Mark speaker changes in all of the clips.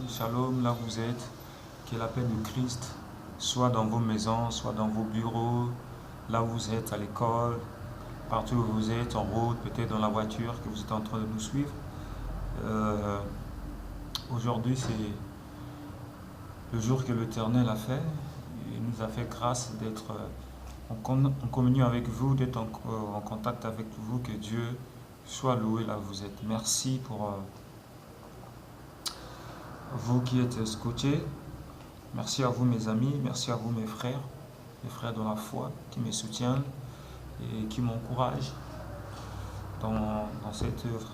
Speaker 1: shalom, là où vous êtes, que la paix de Christ soit dans vos maisons, soit dans vos bureaux, là où vous êtes, à l'école, partout où vous êtes, en route, peut-être dans la voiture, que vous êtes en train de nous suivre. Aujourd'hui, c'est le jour que l'Éternel a fait. Il nous a fait grâce d'être en communion avec vous, d'être en contact avec vous. Que Dieu soit loué là où vous êtes. Merci pour vous qui êtes scotchés. Merci à vous mes amis, merci à vous mes frères dans la foi qui me soutiennent et qui m'encouragent dans cette œuvre.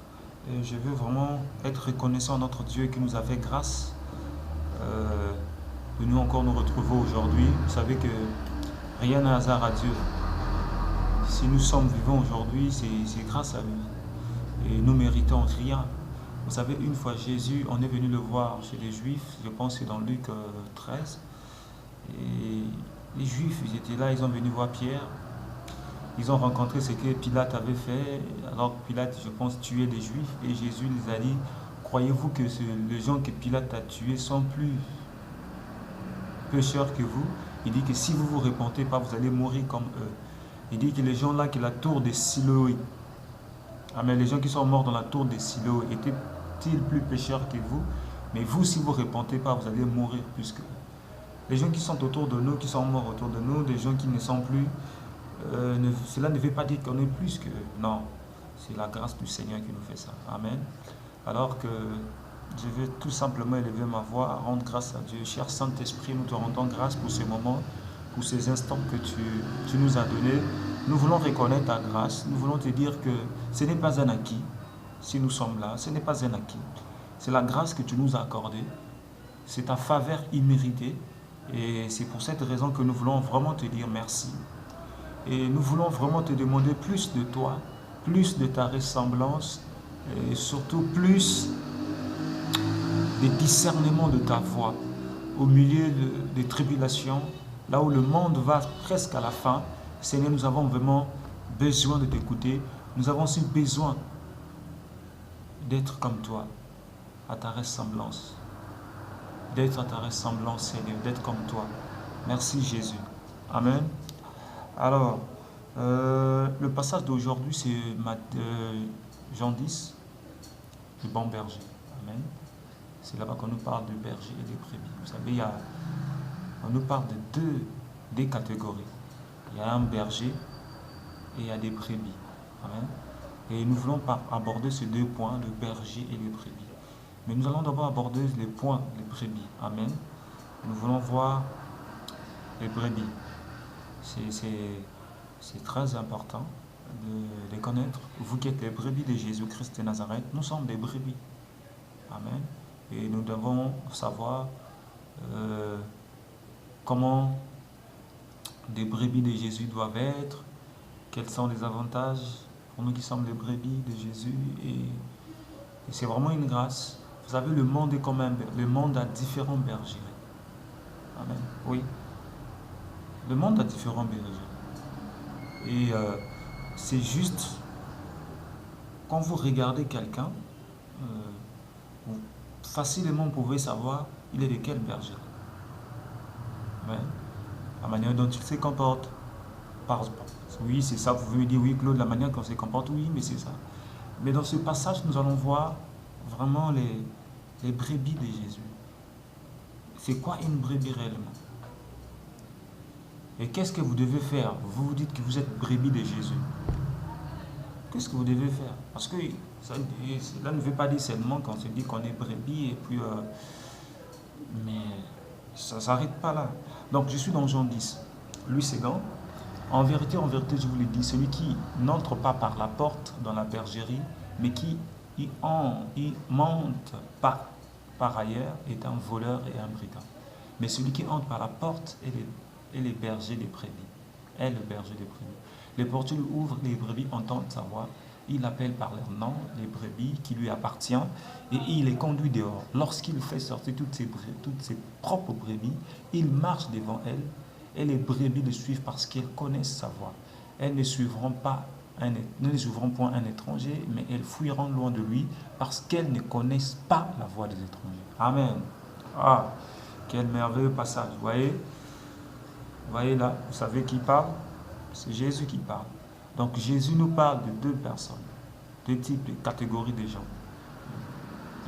Speaker 1: Et je veux vraiment être reconnaissant à notre Dieu qui nous a fait grâce de nous encore nous retrouver aujourd'hui. Vous savez que rien n'est hasard à Dieu. Si nous sommes vivants aujourd'hui, c'est grâce à lui. Et nous méritons rien. Vous savez, une fois Jésus, on est venu le voir chez les Juifs, je pense que c'est dans Luc 13. Et les Juifs, ils étaient là, ils ont venu voir Pierre. Ils ont rencontré ce que Pilate avait fait. Alors Pilate, je pense, tuait des Juifs. Et Jésus les a dit, croyez-vous que les gens que Pilate a tués sont plus pécheurs que vous? Il dit que si vous ne vous repentez pas, vous allez mourir comme eux. Il dit que les gens là, que la tour de Siloé, amen, les gens qui sont morts dans la tour de Siloé étaient-ils plus pécheurs que vous? Mais vous, si vous ne repentez pas, vous allez mourir plus que eux. Les gens qui sont autour de nous, qui sont morts autour de nous, des gens qui ne sont plus, cela ne veut pas dire qu'on est plus que... Non, c'est la grâce du Seigneur qui nous fait ça. Amen. Alors que je veux tout simplement élever ma voix, rendre grâce à Dieu. Cher Saint-Esprit, nous te rendons grâce pour ces moments, pour ces instants que tu nous as donnés. Nous voulons reconnaître ta grâce. Nous voulons te dire que ce n'est pas un acquis. Si nous sommes là, ce n'est pas un acquis. C'est la grâce que tu nous as accordée. C'est ta faveur imméritée. Et c'est pour cette raison que nous voulons vraiment te dire merci. Et nous voulons vraiment te demander plus de toi, plus de ta ressemblance, et surtout plus de discernement de ta voix au milieu des tribulations, là où le monde va presque à la fin. Seigneur, nous avons vraiment besoin de t'écouter. Nous avons aussi besoin d'être comme toi, à ta ressemblance. D'être à ta ressemblance, Seigneur, d'être comme toi. Merci Jésus. Amen. Alors, le passage d'aujourd'hui, c'est Jean 10, le bon berger. Amen. C'est là-bas qu'on nous parle de berger et de brebis. Vous savez, on nous parle de deux catégories. Il y a un berger et il y a des brebis. Amen. Et nous voulons aborder ces deux points, le berger et les brebis. Mais nous allons d'abord aborder les points, les brebis. Amen. Nous voulons voir les brebis. C'est très important de les connaître. Vous qui êtes les brebis de Jésus-Christ de Nazareth, nous sommes des brebis. Amen. Et nous devons savoir comment des brebis de Jésus doivent être, quels sont les avantages pour nous qui sommes les brebis de Jésus. Et c'est vraiment une grâce. Vous savez, le monde est comme le monde a différents bergers. Amen. Oui. Le monde a différents bergers. Et c'est juste, quand vous regardez quelqu'un, facilement vous pouvez savoir il est de quel berger. Amen. La manière dont il se comporte. Oui, c'est ça. Vous pouvez me dire, oui, Claude, la manière dont il se comporte, oui, mais c'est ça. Mais dans ce passage, nous allons voir vraiment les brebis de Jésus. C'est quoi une brebis réellement? Et qu'est-ce que vous devez faire? Vous vous dites que vous êtes brebis de Jésus. Qu'est-ce que vous devez faire? Parce que cela ne veut pas dire seulement qu'on se dit qu'on est brebis et puis... mais ça ne s'arrête pas là. Donc je suis dans Jean 10. Lui c'est grand. En vérité, je vous le dis, celui qui n'entre pas par la porte dans la bergerie, mais qui y monte pas par ailleurs, est un voleur et un brigand. Mais celui qui entre par la porte est le berger des brebis. Est le berger des brebis. Les portiers ouvrent, les brebis entendent sa voix. Il appelle par leur nom les brebis qui lui appartiennent et il les conduit dehors. Lorsqu'il fait sortir toutes ses propres brebis, il marche devant elles et les brebis le suivent parce qu'elles connaissent sa voix. Elles ne suivront point un étranger, mais elles fuiront loin de lui parce qu'elles ne connaissent pas la voix des étrangers. Amen. Ah, quel merveilleux passage. Vous voyez là, vous savez qui parle? C'est Jésus qui parle. Donc Jésus nous parle de deux personnes, deux types de catégories de gens.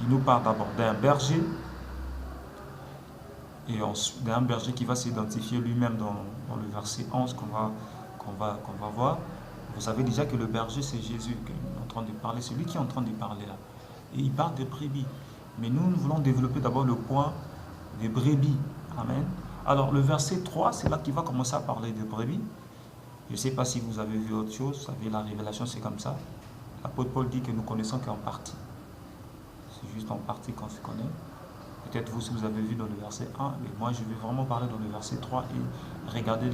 Speaker 1: Il nous parle d'abord d'un berger, et d'un berger qui va s'identifier lui-même dans le verset 11 qu'on va voir. Vous savez déjà que le berger, c'est Jésus qui est en train de parler, c'est lui qui est en train de parler là. Et il parle de brebis. Mais nous voulons développer d'abord le point des brebis. Amen. Alors le verset 3, c'est là qu'il va commencer à parler de brebis. Je ne sais pas si vous avez vu autre chose, vous savez, la révélation c'est comme ça. L'apôtre Paul dit que nous connaissons qu'en partie. C'est juste en partie qu'on se connaît. Peut-être vous, si vous avez vu dans le verset 1, mais moi je vais vraiment parler dans le verset 3 et regarder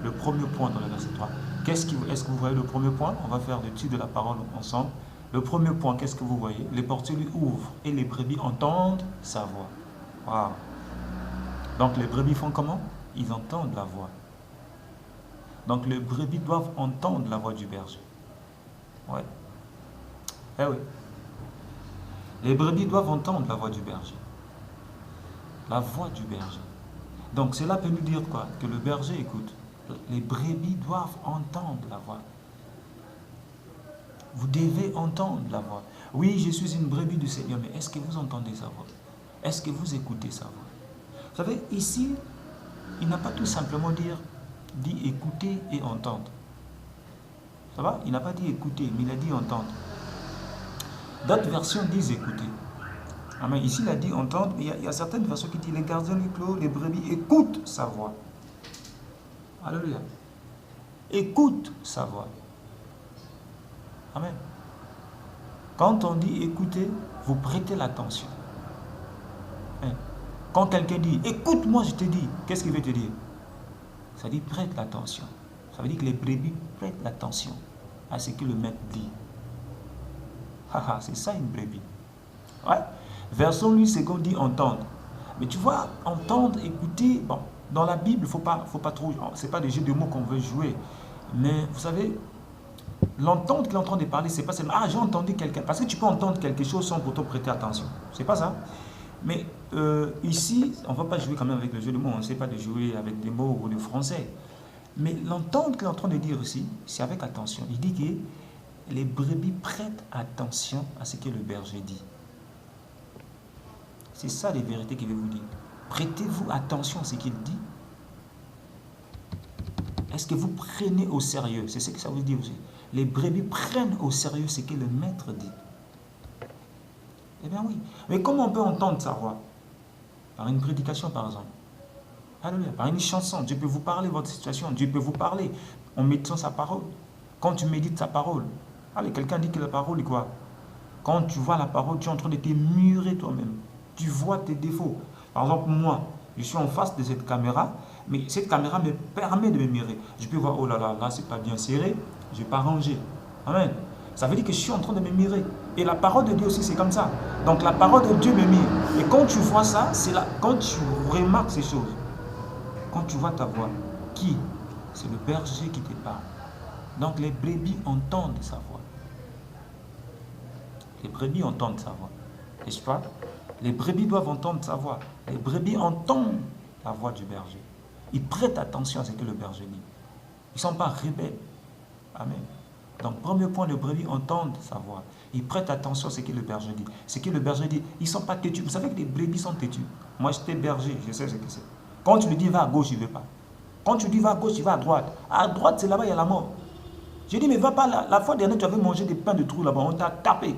Speaker 1: le premier point dans le verset 3. Est-ce que vous voyez le premier point? On va faire l'étude de la parole ensemble. Le premier point, qu'est-ce que vous voyez? Les portiers lui ouvrent et les brebis entendent sa voix. Wow. Donc les brebis font comment? Ils entendent la voix. Donc les brebis doivent entendre la voix du berger. Ouais. Eh oui. Les brebis doivent entendre la voix du berger. La voix du berger. Donc cela peut nous dire quoi? Que le berger écoute. Les brebis doivent entendre la voix. Vous devez entendre la voix. Oui, je suis une brebis du Seigneur, mais est-ce que vous entendez sa voix? Est-ce que vous écoutez sa voix? Vous savez, ici, il n'a pas tout simplement dit écouter et entendre. Ça va? Il n'a pas dit écouter, mais il a dit entendre. D'autres versions disent écouter. Amen. Ici, il a dit entendre, mais il y a certaines versions qui disent les gardiens du clos, les brebis écoutent sa voix. Alléluia. Écoute sa voix. Amen. Quand on dit écouter, vous prêtez l'attention. Quand quelqu'un dit écoute-moi, je te dis, qu'est-ce qu'il veut te dire? Ça dit prête l'attention. Ça veut dire que les brebis prêtent l'attention à ce que le maître dit. C'est ça une brebis. Ouais. Version lui, c'est qu'on dit entendre. Mais tu vois, entendre, écouter, bon, dans la Bible, faut pas trop, c'est pas des jeux de mots qu'on veut jouer. Mais vous savez, l'entendre qu'il est en train de parler, c'est pas seulement j'ai entendu quelqu'un. Parce que tu peux entendre quelque chose sans pourtant prêter attention. C'est pas ça. Mais ici, on ne va pas jouer quand même avec le jeu de mots. On ne sait pas de jouer avec des mots ou de français. Mais l'entendre qu'il est en train de dire ici, c'est avec attention. Il dit que les brebis prêtent attention à ce que le berger dit. C'est ça les vérités qu'il veut vous dire. Prêtez-vous attention à ce qu'il dit. Est-ce que vous prenez au sérieux? C'est ce que ça veut dire aussi. Les brebis prennent au sérieux ce que le maître dit. Eh bien oui. Mais comment on peut entendre sa voix? Par une prédication, par exemple. Alléluia. Par une chanson. Dieu peut vous parler de votre situation. Dieu peut vous parler en méditant sa parole. Quand tu médites sa parole. Allez, quelqu'un dit que la parole est quoi? Quand tu vois la parole, tu es en train de te murer toi-même. Tu vois tes défauts. Par exemple, moi, je suis en face de cette caméra, mais cette caméra me permet de me mirer. Je peux voir, oh là là, là, c'est pas bien serré, je vais pas ranger. Amen. Ça veut dire que je suis en train de me mirer. Et la parole de Dieu aussi, c'est comme ça. Donc la parole de Dieu me mire. Et quand tu vois ça, c'est là, quand tu remarques ces choses, quand tu vois ta voix, qui? C'est le berger qui te parle. Donc les brebis entendent sa voix. Les brebis entendent sa voix. N'est-ce pas? Les brebis doivent entendre sa voix. Les brebis entendent la voix du berger. Ils prêtent attention à ce que le berger dit. Ils ne sont pas rebelles. Amen. Donc, premier point, les brebis entendent sa voix. Ils prêtent attention à ce que le berger dit. Ce que le berger dit, ils ne sont pas têtus. Vous savez que les brebis sont têtus. Moi, j'étais berger, je sais ce que c'est. Quand tu lui dis va à gauche, il ne veut pas. Quand tu dis va à gauche, il va à droite. À droite, c'est là-bas, il y a la mort. J'ai dit, mais va pas là. La fois dernière, tu avais mangé des pains de trou là-bas, on t'a tapé.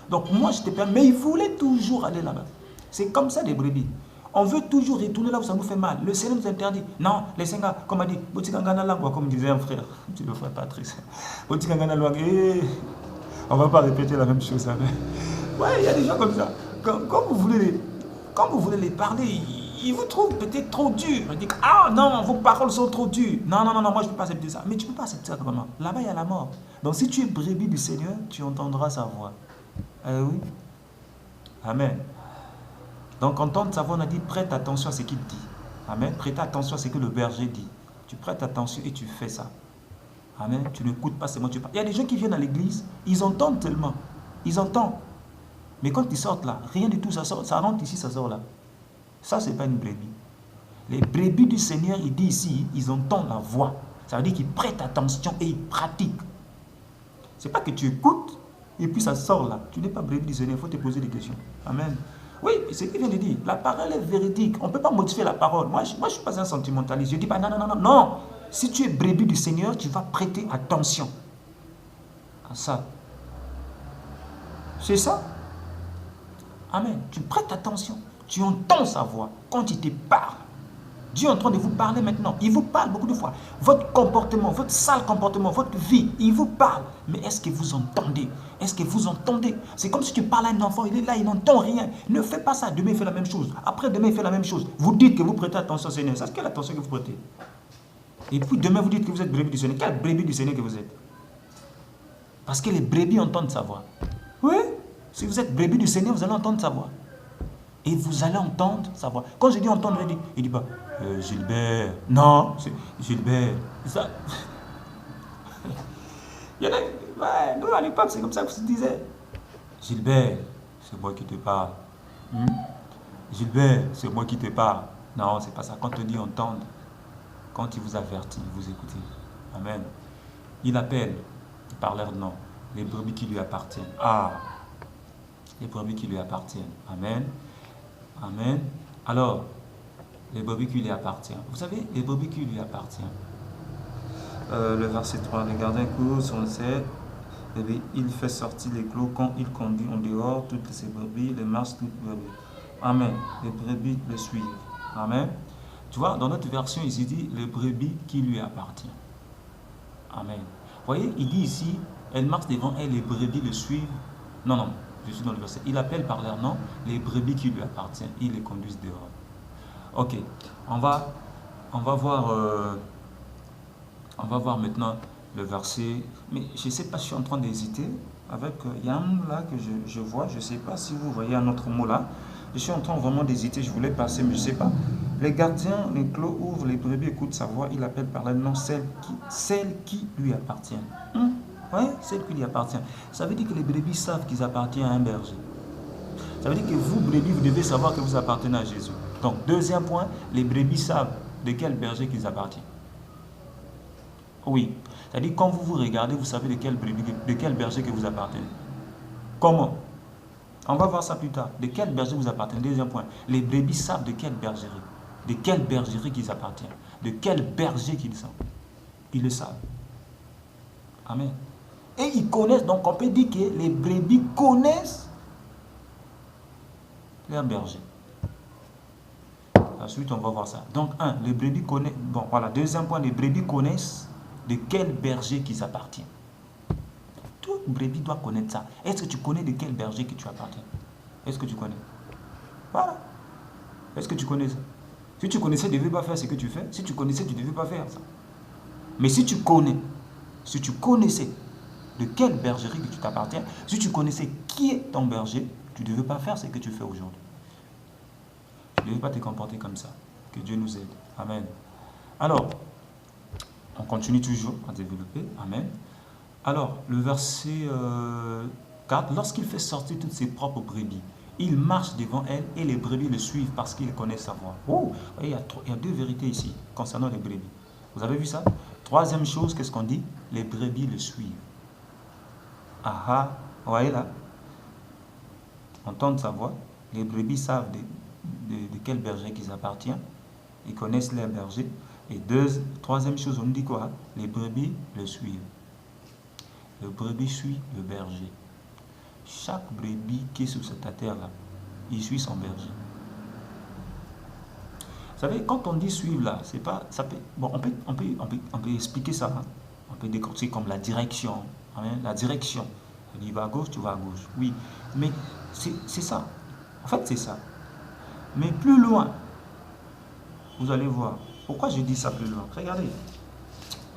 Speaker 1: Donc, moi, je t'ai permis, mais il voulait toujours aller là-bas. C'est comme ça, les brebis. On veut toujours retourner là où ça nous fait mal. Le Seigneur nous interdit. Non, les Seigneurs, comme a dit, comme disait un frère, tu le frère Patrice. On ne va pas répéter la même chose. Ouais, il y a des gens comme ça. Quand vous voulez les parler, ils vous trouvent peut-être trop dur. Ils disent, ah non, vos paroles sont trop dures. Non, moi je ne peux pas accepter ça. Mais tu ne peux pas accepter ça vraiment. Là-bas, il y a la mort. Donc si tu es brebis du Seigneur, tu entendras sa voix. Oui. Amen. Donc, entendre sa voix, on a dit, prête attention à ce qu'il dit. Amen. Prête attention à ce que le berger dit. Tu prêtes attention et tu fais ça. Amen. Tu n'écoutes pas seulement, tu parles. Il y a des gens qui viennent à l'église, ils entendent tellement. Ils entendent. Mais quand ils sortent là, rien du tout, ça sort, ça rentre ici, ça sort là. Ça, ce n'est pas une brebis. Les brebis du Seigneur, il dit ici, ils entendent la voix. Ça veut dire qu'ils prêtent attention et ils pratiquent. Ce n'est pas que tu écoutes et puis ça sort là. Tu n'es pas brebis du Seigneur, il faut te poser des questions. Amen. Oui, c'est ce qu'il vient de dire. La parole est véridique. On ne peut pas modifier la parole. Moi, je ne suis pas un sentimentaliste. Je ne dis pas non, non, non, non, non. Si tu es brebis du Seigneur, tu vas prêter attention à ça. C'est ça. Amen. Tu prêtes attention. Tu entends sa voix quand il te parle. Dieu est en train de vous parler maintenant. Il vous parle beaucoup de fois. Votre comportement, votre sale comportement, votre vie, il vous parle. Mais est-ce que vous entendez? Est-ce que vous entendez? C'est comme si tu parles à un enfant, il est là, il n'entend rien. Ne fais pas ça. Demain, il fait la même chose. Après, demain, il fait la même chose. Vous dites que vous prêtez attention au Seigneur. C'est quelle attention que vous prêtez? Et puis demain, vous dites que vous êtes brebis du Seigneur. Quelle brebis du Seigneur que vous êtes? Parce que les brebis entendent sa voix. Oui. Si vous êtes brebis du Seigneur, vous allez entendre sa voix. Et vous allez entendre sa voix. Quand je dis entendre, il dit pas Gilbert. Non, c'est Gilbert. Ça. Il y en a, ouais, nous à l'époque, c'est comme ça que se disait. Gilbert, c'est moi qui te parle. Gilbert, c'est moi qui te parle. Non, c'est pas ça. Quand on dit entendre, quand il vous avertit, vous écoutez. Amen. Il appelle par leur nom les brebis qui lui appartiennent. Ah, les brebis qui lui appartiennent. Amen. Amen. Alors, les brebis qui lui appartiennent. Vous savez, les brebis qui lui appartiennent. Le verset 3, les gardiens courent sur le 7. Il fait sortir les clos quand il conduit en dehors toutes ces brebis, les marches toutes les brebis. Amen. Les brebis le suivent. Amen. Tu vois, dans notre version, il dit les brebis qui lui appartiennent. Amen. Vous voyez, il dit ici, elle marche devant elle, les brebis le suivent. Non, non, je suis dans le verset. Il appelle par leur nom les brebis qui lui appartiennent. Il les conduit dehors. Ok, on va voir maintenant le verset. Mais je ne sais pas, je suis en train d'hésiter avec. Il y a un mot là que je vois. Je ne sais pas si vous voyez un autre mot là. Je suis en train vraiment d'hésiter. Je voulais passer, mais je ne sais pas. Les gardiens, les clos ouvrent, les brebis écoutent sa voix. Il appelle par le nom celle qui lui appartient. Oui, celle qui lui appartient. Ça veut dire que les brebis savent qu'ils appartiennent à un berger. Ça veut dire que vous, brebis, vous devez savoir que vous appartenez à Jésus. Donc, deuxième point, les brebis savent de quel berger qu'ils appartiennent. Oui. C'est-à-dire, quand vous vous regardez, vous savez de quel berger que vous appartenez. Comment? On va voir ça plus tard. De quel berger vous appartenez? Deuxième point. Les brebis savent de quelle bergerie. De quelle bergerie qu'ils appartiennent. De quel berger qu'ils sont. Ils le savent. Amen. Et ils connaissent, donc on peut dire que les brebis connaissent leur berger. Ensuite, on va voir ça. Donc, les brebis connaissent. Bon, voilà. Deuxième point, les brebis connaissent de quel berger qu'ils appartiennent. Toute brebis doit connaître ça. Est-ce que tu connais de quel berger que tu appartiens? Est-ce que tu connais? Voilà. Est-ce que tu connais ça? Si tu connaissais, tu ne devais pas faire ce que tu fais. Si tu connaissais, tu ne devais pas faire ça. Mais si tu connaissais de quelle bergerie que tu t'appartiens, si tu connaissais qui est ton berger, tu ne devais pas faire ce que tu fais aujourd'hui. Tu ne devais pas te comporter comme ça. Que Dieu nous aide. Amen. Alors, on continue toujours à développer. Amen. Alors, le verset 4, lorsqu'il fait sortir toutes ses propres brebis, il marche devant elle et les brebis le suivent parce qu'il connaît sa voix. Oh, il y a deux vérités ici concernant les brebis. Vous avez vu ça? Troisième chose, qu'est-ce qu'on dit? Les brebis le suivent. Ah ah, vous voyez là? Entendre sa voix. Les brebis savent de quel berger qu'ils appartiennent. Ils connaissent leur berger. Et troisième chose, on dit quoi? Les brebis le suivent. Le brebis suit le berger. Chaque brebis qui est sur cette terre-là, il suit son berger. Vous savez, quand on dit suivre là, c'est pas, ça peut, bon, on peut expliquer ça. Hein? On peut décortiquer comme la direction. Hein? La direction. Il va à gauche, tu vas à gauche. Oui, mais c'est ça. En fait, c'est ça. Mais plus loin, vous allez voir. Pourquoi je dis ça plus loin? Regardez.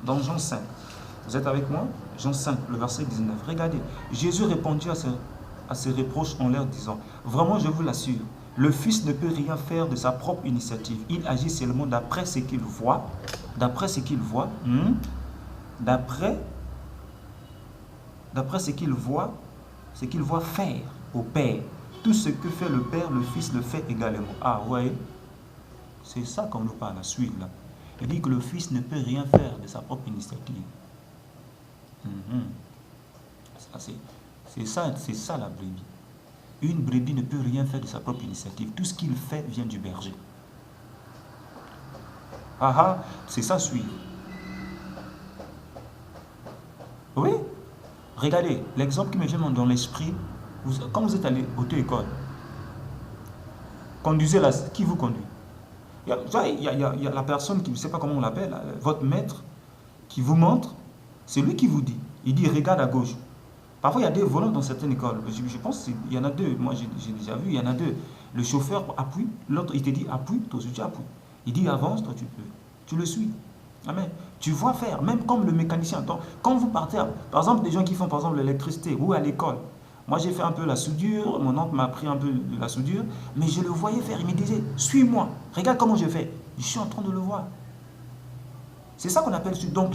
Speaker 1: Dans Jean 5. Vous êtes avec moi? Jean 5, le verset 19. Regardez. Jésus répondit à ces reproches en leur disant, vraiment, je vous l'assure, le Fils ne peut rien faire de sa propre initiative. Il agit seulement d'après ce qu'il voit. D'après ce qu'il voit. D'après ce qu'il voit faire au Père. Tout ce que fait le Père, le Fils le fait également. Ah, vous voyez? C'est ça qu'on nous parle, à suivre là. Il dit que le Fils ne peut rien faire de sa propre initiative. C'est ça la brebis. Une brebis ne peut rien faire de sa propre initiative. Tout ce qu'il fait vient du berger. C'est ça suivre. Oui. Regardez, l'exemple qui me vient dans l'esprit, quand vous êtes allé auto-école, conduisez là, qui vous conduit? Il y a la personne qui, je ne sais pas comment on l'appelle, votre maître, qui vous montre, c'est lui qui vous dit. Il dit, regarde à gauche. Parfois, il y a des volants dans certaines écoles. Je pense qu'il y en a deux. Moi, j'ai déjà vu, il y en a deux. Le chauffeur appuie, l'autre, il te dit, appuie, toi aussi tu appuies. Il dit, avance, toi tu peux. Tu le suis. Amen. Tu vois faire, même comme le mécanicien. Donc, quand vous partez, par exemple, des gens qui font, par exemple, l'électricité ou à l'école. Moi, j'ai fait un peu la soudure. Mon oncle m'a appris un peu de la soudure. Mais je le voyais faire. Il me disait, suis-moi. Regarde comment je fais. Je suis en train de le voir. C'est ça qu'on appelle suivre. Donc,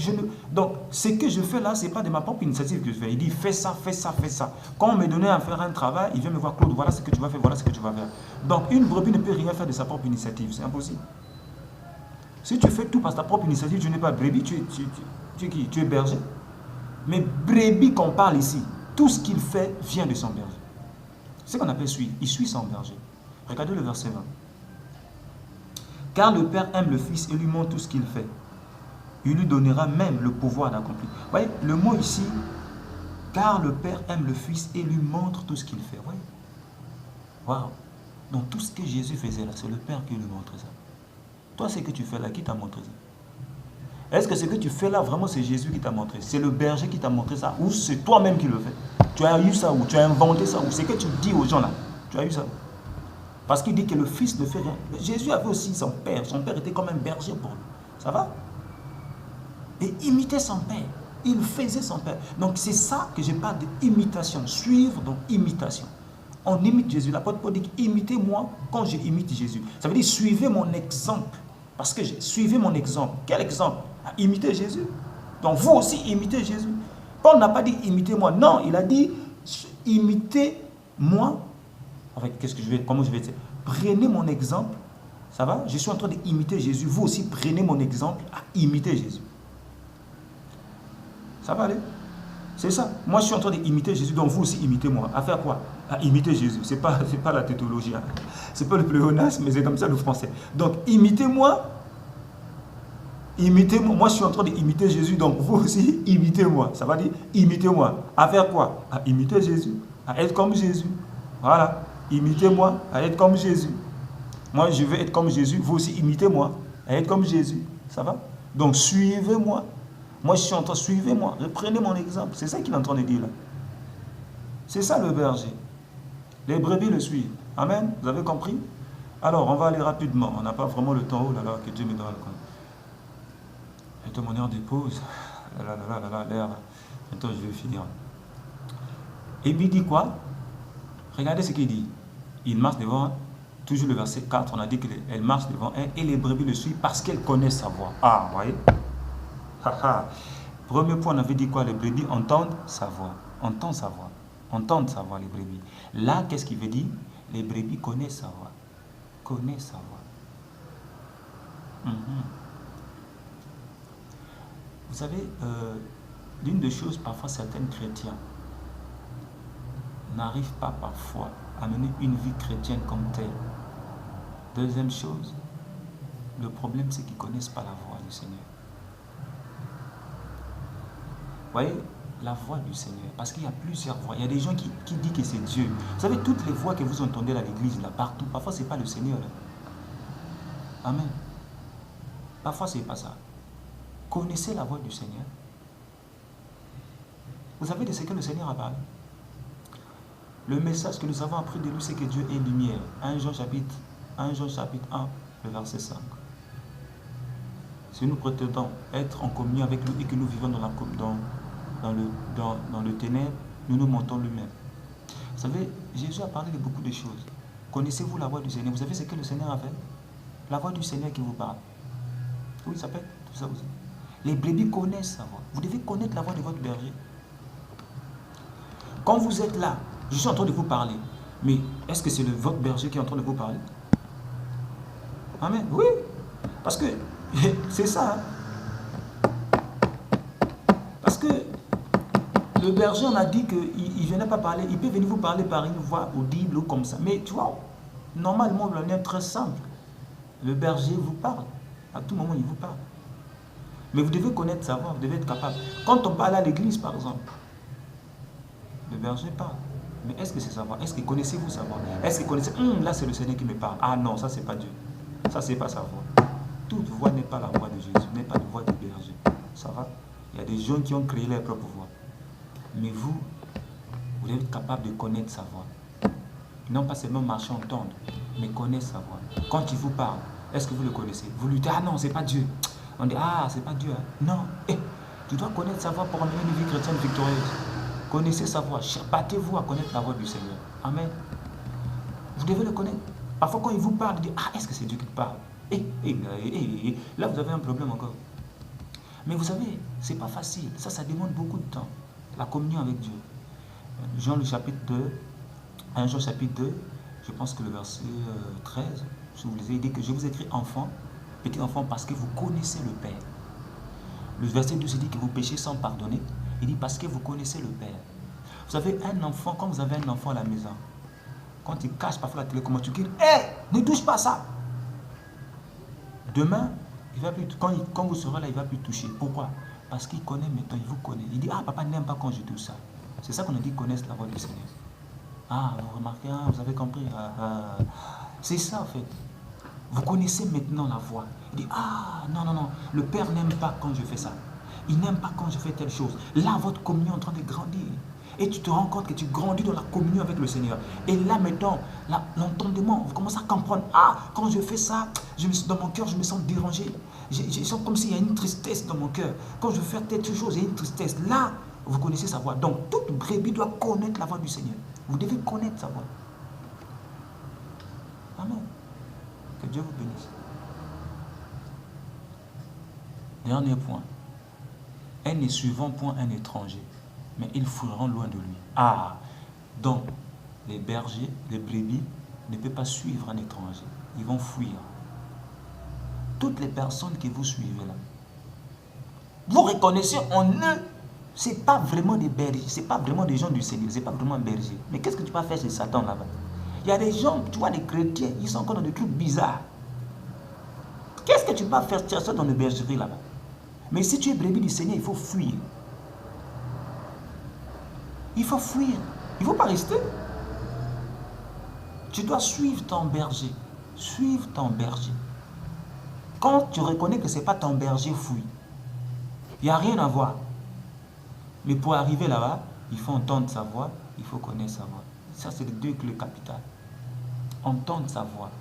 Speaker 1: ce que je fais là, ce n'est pas de ma propre initiative que je fais. Il dit, fais ça, fais ça, fais ça. Quand on me donnait à faire un travail, il vient me voir, Claude, voilà ce que tu vas faire, voilà ce que tu vas faire. Donc, une brebis ne peut rien faire de sa propre initiative. C'est impossible. Si tu fais tout par ta propre initiative, tu n'es pas brebis, tu es qui? Tu es berger. Mais brebis qu'on parle ici, tout ce qu'il fait vient de son berger. C'est ce qu'on appelle suivre. Il suit son berger. Regardez le verset 20. Car le Père aime le Fils et lui montre tout ce qu'il fait. Il lui donnera même le pouvoir d'accomplir. Vous voyez, le mot ici, car le Père aime le Fils et lui montre tout ce qu'il fait. Vous voyez? Waouh! Donc tout ce que Jésus faisait là, c'est le Père qui lui montrait ça. Toi, ce que tu fais là, qui t'a montré ça? Est-ce que ce que tu fais là, vraiment, c'est Jésus qui t'a montré? C'est le berger qui t'a montré ça? Ou c'est toi-même qui le fais? Tu as eu ça ou tu as inventé ça? Ou c'est que tu dis aux gens là? Tu as eu ça? Parce qu'il dit que le Fils ne fait rien. Jésus avait aussi son Père. Son Père était comme un berger pour lui. Ça va? Et imiter son Père. Il faisait son Père. Donc c'est ça que je parle d'imitation. Suivre, donc imitation. On imite Jésus. L'apôtre Paul dit, imitez-moi quand je imite Jésus. Ça veut dire, suivez mon exemple. Parce que suivez mon exemple. Quel exemple? Imiter Jésus. Donc vous aussi, imitez Jésus. Paul n'a pas dit, imitez-moi. Non, il a dit, imitez-moi. Avec qu'est-ce que je vais, comment je vais dire? Prenez mon exemple. Ça va? Je suis en train d'imiter Jésus. Vous aussi, prenez mon exemple à imiter Jésus. Ça va aller? C'est ça. Moi, je suis en train d'imiter Jésus, donc vous aussi imitez-moi. À faire quoi? À imiter Jésus. Ce n'est pas la tétologie. Hein. Ce n'est pas le pléonasme, mais c'est comme ça le français. Donc, imitez-moi. Imitez-moi. Moi, je suis en train d'imiter Jésus, donc vous aussi imitez-moi. Ça va dire imitez-moi. À faire quoi? À imiter Jésus. À être comme Jésus. Voilà. Imitez-moi à être comme Jésus. Moi, je veux être comme Jésus. Vous aussi imitez-moi à être comme Jésus. Ça va? Donc, suivez-moi. Moi, je suis en train de suivez-moi. Reprenez mon exemple. C'est ça qu'il est en train de dire là. C'est ça le berger. Les brebis le suivent. Amen. Vous avez compris? Alors, on va aller rapidement. On n'a pas vraiment le temps. Oh là là, que Dieu me donne le compte. Bientôt mon heure de pause. L'air. Bientôt, je vais finir. Et puis, il dit quoi? Regardez ce qu'il dit. Il marche devant. Toujours le verset 4, on a dit qu'elle marche devant elle et les brebis le suivent parce qu'elle connaît sa voix. Ah, vous voyez? Premier point, on avait dit quoi? Les brebis entendent sa voix. Entendent sa voix. Entendent sa voix, les brebis. Là, qu'est-ce qu'il veut dire? Les brebis connaissent sa voix. Connaissent sa voix. Vous savez, l'une des choses, parfois, certains chrétiens n'arrivent pas parfois à mener une vie chrétienne comme telle. Deuxième chose, le problème, c'est qu'ils ne connaissent pas la voix du Seigneur. Vous voyez, la voix du Seigneur, parce qu'il y a plusieurs voix. Il y a des gens qui disent que c'est Dieu. Vous savez, toutes les voix que vous entendez à l'église, là, partout, parfois, ce n'est pas le Seigneur. Là. Amen. Parfois, ce n'est pas ça. Connaissez la voix du Seigneur. Vous savez de ce que le Seigneur a parlé? Le message que nous avons appris de lui, c'est que Dieu est lumière. 1 Jean chapitre 1, le verset 5. Si nous prétendons être en communion avec lui et que nous vivons dans le ténèbre, nous nous mentons lui-même. Vous savez, Jésus a parlé de beaucoup de choses. Connaissez-vous la voix du Seigneur? Vous savez ce que le Seigneur a fait? La voix du Seigneur qui vous parle. Oui, ça peut être tout ça aussi. Les brebis connaissent sa voix. Vous devez connaître la voix de votre berger. Quand vous êtes là, je suis en train de vous parler. Mais est-ce que c'est votre berger qui est en train de vous parler? Amen. Oui. Parce que c'est ça. Parce que le berger, on a dit qu'il ne venait pas parler. Il peut venir vous parler par une voix audible ou comme ça. Mais tu vois, normalement, on est très simple. Le berger vous parle. À tout moment, il vous parle. Mais vous devez connaître sa voix, vous devez être capable. Quand on parle à l'église, par exemple, le berger parle. Mais est-ce que c'est sa voix? Est-ce que connaissez-vous sa voix? Est-ce que connaissez... là, c'est le Seigneur qui me parle. Ah non, ça, c'est pas Dieu. Ça, c'est pas sa voix. Toute voix n'est pas la voix de Jésus, n'est pas la voix du berger. Ça va? Il y a des gens qui ont créé leur propre voix. Mais vous devez être capable de connaître sa voix. Non pas seulement marcher, entendre, mais connaître sa voix. Quand il vous parle, est-ce que vous le connaissez? Vous lui dites, ah non, c'est pas Dieu. On dit, ah, c'est pas Dieu. Hein. Non, tu dois connaître sa voix pour mener une vie chrétienne victorieuse. Connaissez sa voix. Battez-vous à connaître la voix du Seigneur. Amen. Vous devez le connaître. Parfois, quand il vous parle, vous dites, ah, est-ce que c'est Dieu qui parle? Là, vous avez un problème encore. Mais vous savez, c'est pas facile. Ça demande beaucoup de temps. La communion avec Dieu. Jean, le chapitre 2, 1 Jean, chapitre 2, je pense que le verset 13, si vous lisez, il dit que je vous écris enfants, petits enfants, parce que vous connaissez le Père. Le verset 12, il dit que vos péchés sont pardonnés. Il dit parce que vous connaissez le Père. Vous savez, un enfant, quand vous avez un enfant à la maison, quand il cache parfois la télécommande, tu cries, ne touche pas ça. Demain, il va plus, quand vous serez là, il ne va plus toucher. Pourquoi? Parce qu'il connaît maintenant, il vous connaît. Il dit, ah, papa n'aime pas quand je touche ça. C'est ça qu'on a dit, connaissent la voix du Seigneur. Ah, vous remarquez, vous avez compris. C'est ça, en fait. Vous connaissez maintenant la voix. Il dit, ah, non, le Père n'aime pas quand je fais ça. Il n'aime pas quand je fais telle chose. Là, votre communion est en train de grandir. Et tu te rends compte que tu grandis dans la communion avec le Seigneur. Et là, maintenant, l'entendement, vous commencez à comprendre. Ah, quand je fais ça, dans mon cœur, je me sens dérangé. Je sens comme s'il y a une tristesse dans mon cœur. Quand je fais telle chose, il y a une tristesse. Là, vous connaissez sa voix. Donc, toute brebis doit connaître la voix du Seigneur. Vous devez connaître sa voix. Amen. Que Dieu vous bénisse. Dernier point. Elles ne suivront point un étranger, mais ils fuiront loin de lui. Ah, donc les bergers, les brebis ne peuvent pas suivre un étranger. Ils vont fuir. Toutes les personnes que vous suivez là, vous reconnaissez en eux, ce n'est pas vraiment des bergers, ce n'est pas vraiment des gens du Seigneur, ce n'est pas vraiment un berger. Mais qu'est-ce que tu vas faire chez Satan là-bas? Il y a des gens, tu vois, des chrétiens, ils sont encore dans des trucs bizarres. Qu'est-ce que tu vas faire chercher dans les bergeries là-bas? Mais si tu es brebis du Seigneur, il faut fuir. Il faut fuir. Il ne faut pas rester. Tu dois suivre ton berger. Suivre ton berger. Quand tu reconnais que ce n'est pas ton berger, fuis. Il n'y a rien à voir. Mais pour arriver là-bas, il faut entendre sa voix, il faut connaître sa voix. Ça, c'est les deux clés capitales. Entendre sa voix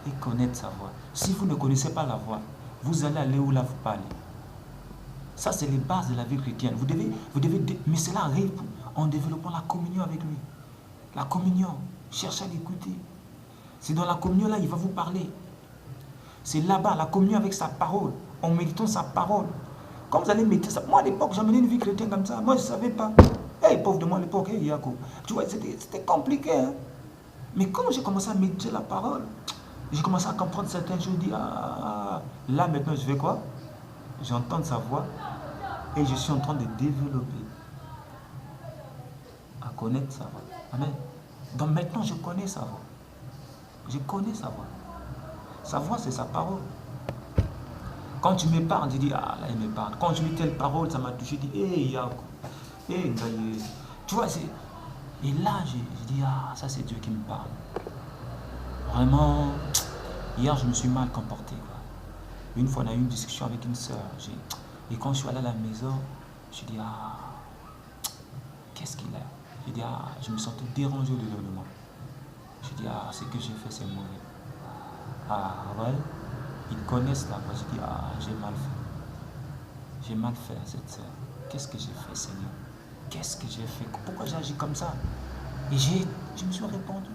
Speaker 1: et connaître sa voix. Si vous ne connaissez pas la voix, vous allez aller où là vous parlez. Ça, c'est les bases de la vie chrétienne. Mais cela arrive en développant la communion avec lui. La communion, cherchez à l'écouter. C'est dans la communion là, il va vous parler. C'est là-bas, la communion avec sa parole, en méditant sa parole. Quand vous allez méditer ça, moi à l'époque, j'amenais une vie chrétienne comme ça. Moi, je ne savais pas. Pauvre de moi à l'époque, Yacoub. Tu vois, c'était compliqué. Hein? Mais quand j'ai commencé à méditer la parole, j'ai commencé à comprendre certaines choses. Je dis, là maintenant, je fais quoi? J'entends sa voix et je suis en train de développer à connaître sa voix. Amen. Donc maintenant, je connais sa voix. Je connais sa voix. Sa voix, c'est sa parole. Quand tu me parles, je dis, ah là, il me parle. Quand je lis telle parole, ça m'a touché. Je dis, Yacoub. Tu vois, et là, je dis, ah, ça c'est Dieu qui me parle. Vraiment, hier, je me suis mal comporté. Quoi. Une fois, on a eu une discussion avec une soeur. Et quand je suis allé à la maison, je dis, ah, qu'est-ce qu'il a? Je dis, ah, je me sentais dérangé de l'événement. Je dis, ah, ce que j'ai fait, c'est mauvais. Ah, ouais, ils connaissent la voix. Je dis, ah, j'ai mal fait. J'ai mal fait à cette soeur. Qu'est-ce que j'ai fait, Seigneur? Qu'est-ce que j'ai fait? Pourquoi j'ai agi comme ça? Et je me suis répondu.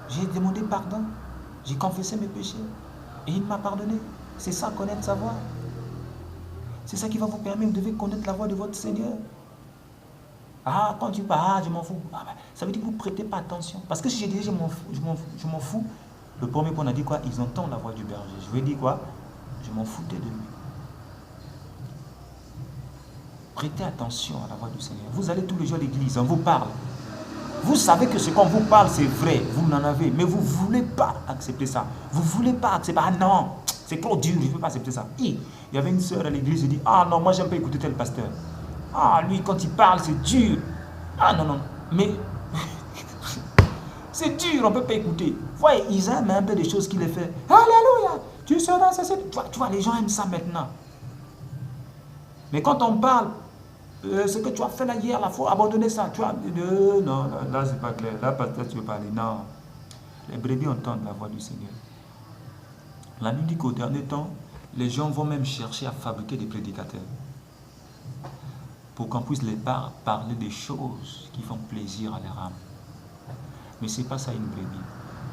Speaker 1: J'ai demandé pardon. J'ai confessé mes péchés. Et il m'a pardonné. C'est ça, connaître sa voix. C'est ça qui va vous permettre, vous devez connaître la voix de votre Seigneur. Ah, quand tu parles, je m'en fous. Ah, ça veut dire que vous ne prêtez pas attention. Parce que si je disais je m'en fous, Le premier point, on a dit quoi? Ils entendent la voix du berger. Je lui ai dit quoi? Je m'en foutais de lui. Prêtez attention à la voix du Seigneur. Vous allez tous les jours à l'église, on vous parle. Vous savez que ce qu'on vous parle, c'est vrai, vous n'en avez, mais vous ne voulez pas accepter ça. Vous ne voulez pas accepter. Ah non, c'est trop dur, je ne peux pas accepter ça. Il y avait une sœur à l'église, elle dit, ah non, moi j'aime pas écouter tel pasteur. Ah, lui, quand il parle, c'est dur. Ah non, non, mais c'est dur, on ne peut pas écouter. Vous voyez, ils aiment un peu des choses qu'il les fait. Alléluia, tu seras, tu vois, les gens aiment ça maintenant. Mais quand on parle, ce que tu as fait là hier, il faut abandonner ça. Tu vois, non, là c'est pas clair. Là, pasteur, tu veux parler. Non. Les brebis entendent la voix du Seigneur. La Bible dit qu'au dernier temps, les gens vont même chercher à fabriquer des prédicateurs pour qu'on puisse les parler des choses qui font plaisir à leur âme. Mais ce n'est pas ça une brebis.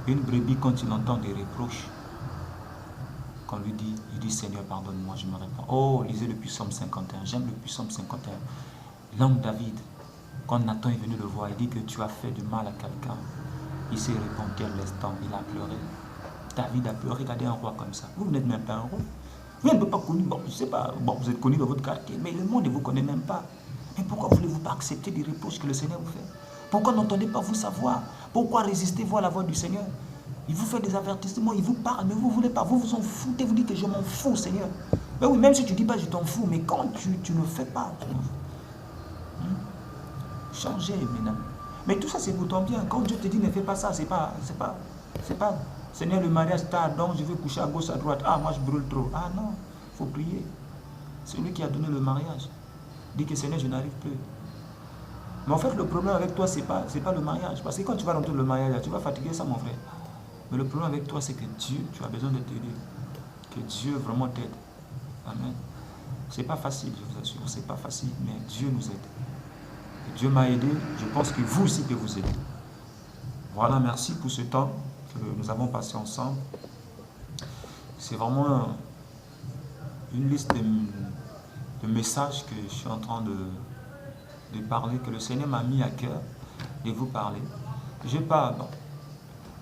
Speaker 1: Une brebis, quand il entend des reproches, qu'on lui dit, il dit Seigneur, pardonne-moi, je me réponds. Oh, lisez le psaume 51. J'aime le psaume 51. L'homme David, quand Nathan est venu le voir, il dit que tu as fait du mal à quelqu'un. Il s'est répandu à l'instant, il a pleuré. David a pleuré, regardez un roi comme ça. Vous n'êtes même pas un roi. Vous n'êtes pas connu, bon, je sais pas, bon, vous êtes connu dans votre quartier, mais le monde ne vous connaît même pas. Mais pourquoi voulez-vous pas accepter des reproches que le Seigneur vous fait? Pourquoi n'entendez pas vous savoir? Pourquoi résistez-vous à la voix du Seigneur? Il vous fait des avertissements, il vous parle, mais vous ne voulez pas, vous vous en foutez, vous dites que je m'en fous, Seigneur. Mais oui, même si tu ne dis pas je t'en fous, mais quand tu ne fais pas, changez, mesdames. Mais tout ça, c'est pour ton bien. Quand Dieu te dit ne fais pas ça, c'est pas, Seigneur, le mariage tard, donc je vais coucher à gauche, à droite. Ah, moi je brûle trop. Ah non, il faut prier. C'est lui qui a donné le mariage. Dit que Seigneur, je n'arrive plus. Mais en fait, le problème avec toi, c'est pas le mariage. Parce que quand tu vas rentrer dans le mariage, tu vas fatiguer ça, mon frère. Mais le problème avec toi, c'est que Dieu, tu as besoin de t'aider. Que Dieu vraiment t'aide. Amen. C'est pas facile, je vous assure. C'est pas facile, mais Dieu nous aide. Et Dieu m'a aidé. Je pense que vous aussi que vous aidez. Voilà, merci pour ce temps que nous avons passé ensemble. C'est vraiment une liste de messages que je suis en train de parler, que le Seigneur m'a mis à cœur de vous parler. Je parle.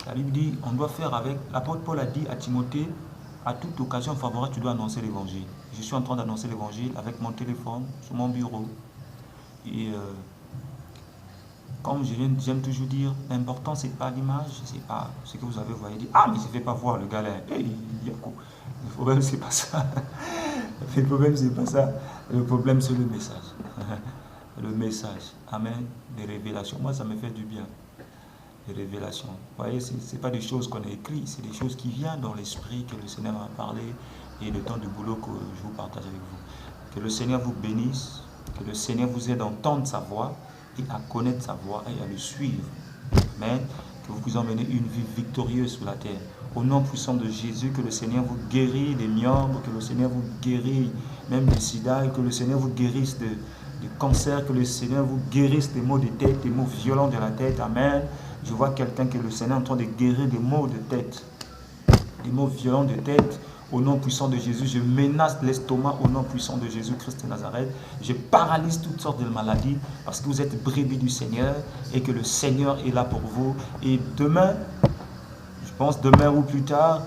Speaker 1: La Bible dit, on doit faire avec, l'apôtre Paul a dit à Timothée, à toute occasion favorable, tu dois annoncer l'évangile. Je suis en train d'annoncer l'évangile avec mon téléphone, sur mon bureau. Et comme j'aime toujours dire, l'important c'est pas l'image, c'est pas ce que vous avez voyé. Ah, mais je ne fais pas voir le gars là. Hey, le problème c'est pas ça. Le problème c'est pas ça. Le problème c'est le message. Le message. Amen. Des révélations. Moi ça me fait du bien. Les révélations. Vous voyez, ce n'est pas des choses qu'on a écrites, c'est des choses qui viennent dans l'esprit, que le Seigneur m'a parlé, et le temps de boulot que je vous partage avec vous. Que le Seigneur vous bénisse, que le Seigneur vous aide à entendre sa voix, et à connaître sa voix, et à le suivre. Amen. Que vous puissiez emmener une vie victorieuse sur la terre. Au nom puissant de Jésus, que le Seigneur vous guérisse des myopes, que le Seigneur vous guérisse même du sida, et que le Seigneur vous guérisse du cancer, que le Seigneur vous guérisse des maux de tête, des maux violents de la tête. Amen. Je vois quelqu'un que le Seigneur est en train de guérir des maux de tête, des maux violents de tête. Au nom puissant de Jésus, je menace l'estomac au nom puissant de Jésus-Christ de Nazareth. Je paralyse toutes sortes de maladies parce que vous êtes brebis du Seigneur et que le Seigneur est là pour vous. Et demain, je pense demain ou plus tard,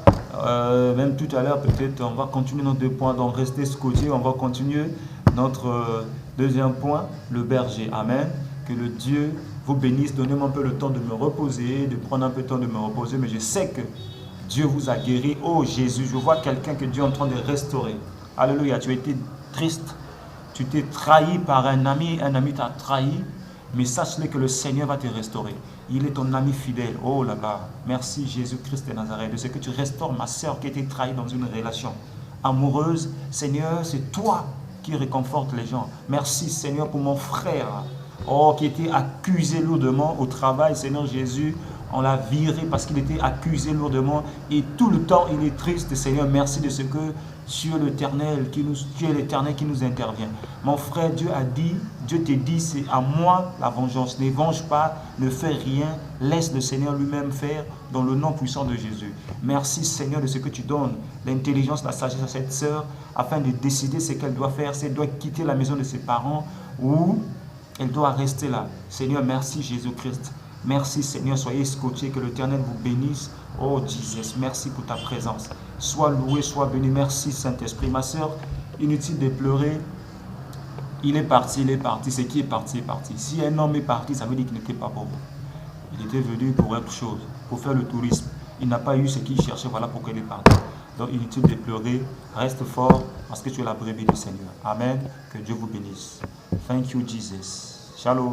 Speaker 1: même tout à l'heure peut-être, on va continuer nos 2 points. Donc restez scotchés, on va continuer notre deuxième point, le berger. Amen. Que le Dieu vous bénisse. Donnez-moi un peu le temps de me reposer, de prendre un peu de temps de me reposer. Mais je sais que Dieu vous a guéri. Oh Jésus, je vois quelqu'un que Dieu est en train de restaurer. Alléluia, tu as été triste. Tu t'es trahi par un ami t'a trahi. Mais sache-le que le Seigneur va te restaurer. Il est ton ami fidèle. Oh là là, merci Jésus-Christ de Nazareth. De ce que tu restaures ma soeur qui a été trahie dans une relation amoureuse. Seigneur, c'est toi qui réconforte les gens. Merci Seigneur pour mon frère. Oh, qui était accusé lourdement au travail, Seigneur Jésus, on l'a viré parce qu'il était accusé lourdement et tout le temps il est triste, Seigneur, merci de ce que tu es l'Éternel qui nous intervient. Mon frère, Dieu te dit, c'est à moi la vengeance, ne venge pas, ne fais rien, laisse le Seigneur lui-même faire dans le nom puissant de Jésus. Merci Seigneur de ce que tu donnes, l'intelligence, la sagesse à cette sœur, afin de décider ce qu'elle doit faire, si elle doit quitter la maison de ses parents ou elle doit rester là. Seigneur, merci Jésus-Christ. Merci Seigneur, soyez scotchés, que l'Éternel vous bénisse. Oh Jesus, merci pour ta présence. Sois loué, sois béni. Merci Saint-Esprit. Ma soeur, inutile de pleurer. Il est parti, il est parti. Ce qui est parti est parti. Si un homme est parti, ça veut dire qu'il n'était pas pour vous. Il était venu pour autre chose, pour faire le tourisme. Il n'a pas eu ce qu'il cherchait, voilà pourquoi il est parti. Donc inutile de pleurer, reste fort parce que tu es la brebis du Seigneur. Amen. Que Dieu vous bénisse. Thank you Jesus. Shalom.